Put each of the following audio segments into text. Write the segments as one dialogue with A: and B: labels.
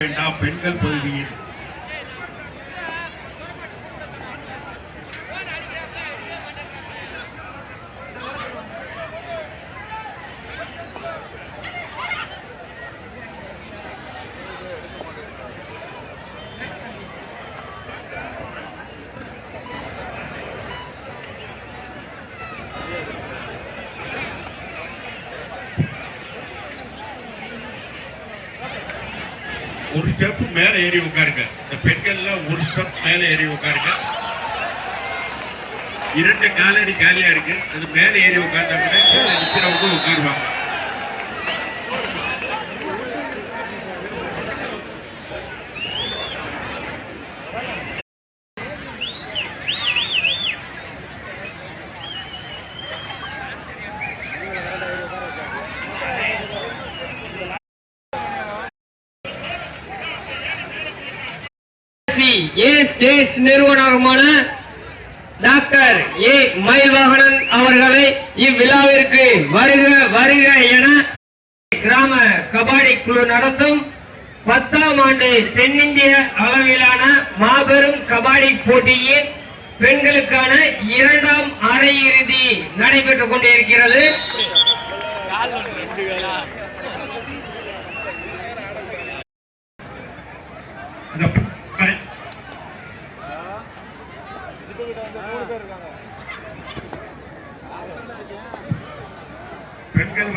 A: பெண்கள் பகுதியில் ஒரு ஸ்டெப் மேல ஏறி உட்காருங்க. இந்த பெண்கள் ஒரு ஸ்டெப் மேல ஏறி உட்காருங்க. 2 காலடி காலியா இருக்கு. அது மேல ஏறி உட்கார்ந்த நிக்கிறவங்க உட்காருவாங்க.
B: நிறுவனருமான டாக்டர் ஏ மயில்வாகனன் அவர்களை இவ்விழாவிற்கு வருக வருக என கிராம கபாடி குழு நடத்தும் 10ஆம் ஆண்டு தென்னிந்திய அளவிலான மாபெரும் கபாடி போட்டியின் பெண்களுக்கான 2ஆம் அரையிறுதி நடைபெற்றுக் கொண்டிருக்கிறது.
A: பெண்கள்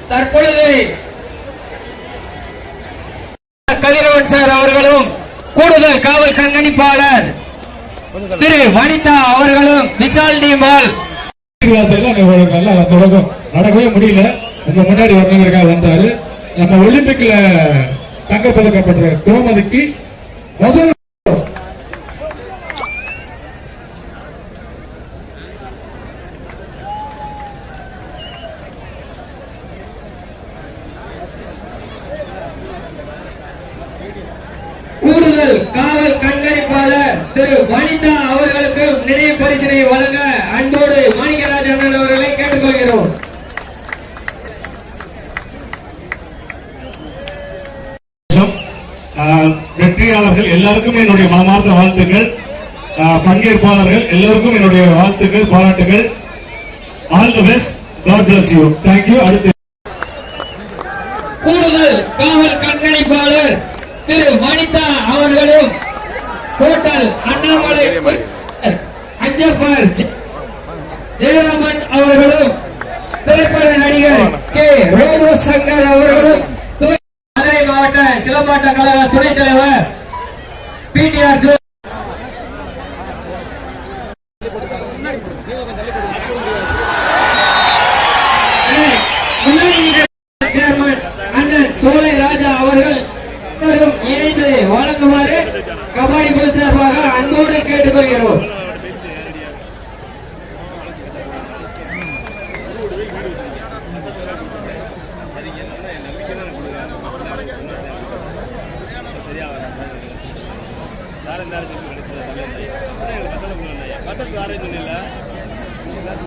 B: தற்பொழுது கதிரவன் சார் அவர்களும் கூடுதல் காவல் கண்காணிப்பாளர் திரு வனிதா அவர்களும் விசால் டீமால்
C: நல்லா தொடக்கம் நடக்கவே முடியல. உங்க முன்னாடி வந்தவருக்காக வந்தாரு. நம்ம ஒலிம்பிக்ல தங்கப்பதக்கம் பெற்ற கோமதிக்கு முதல்
B: கூடுதல் காவல் கண்காணிப்பாளர் திரு வனிதா அவர்களுக்கு நினைவு பரிசினை வழங்க அன்போடு மாணிக்கராஜ் அண்ணன் அவர்களை கேட்டுக்கொள்கிறோம்.
C: வெற்றியாளர்கள் எல்லாருக்கும் என்னுடைய மனமார்ந்த வாழ்த்துக்கள். பங்கேற்பாளர்கள் எல்லோருக்கும் என்னுடைய வாழ்த்துக்கள், பாராட்டுகள். All the best. God bless you. Thank you. அடுத்து
B: கூடுதல் காவல் கண்காணிப்பாளர் திரு வனிதா அவர்களும் ஹோட்டல் அண்ணாமலை அஞ்சப்பர் ஜெயராமன் அவர்களும் திரைப்பட நடிகர் கே ரோபோ சங்கர் அவர்களும் மதுரை மாவட்ட சிலம்பாட்ட கழக துணைத் தலைவர் பிடிஆர் சேர்மன் அண்ணன் சோலை ராஜா அவர்கள் இணைந்து வழங்குமாறு கபாடி குழு சார்பாக அன்போடு கேட்டுக்கொள்கிறோம்.
D: பக்கத்து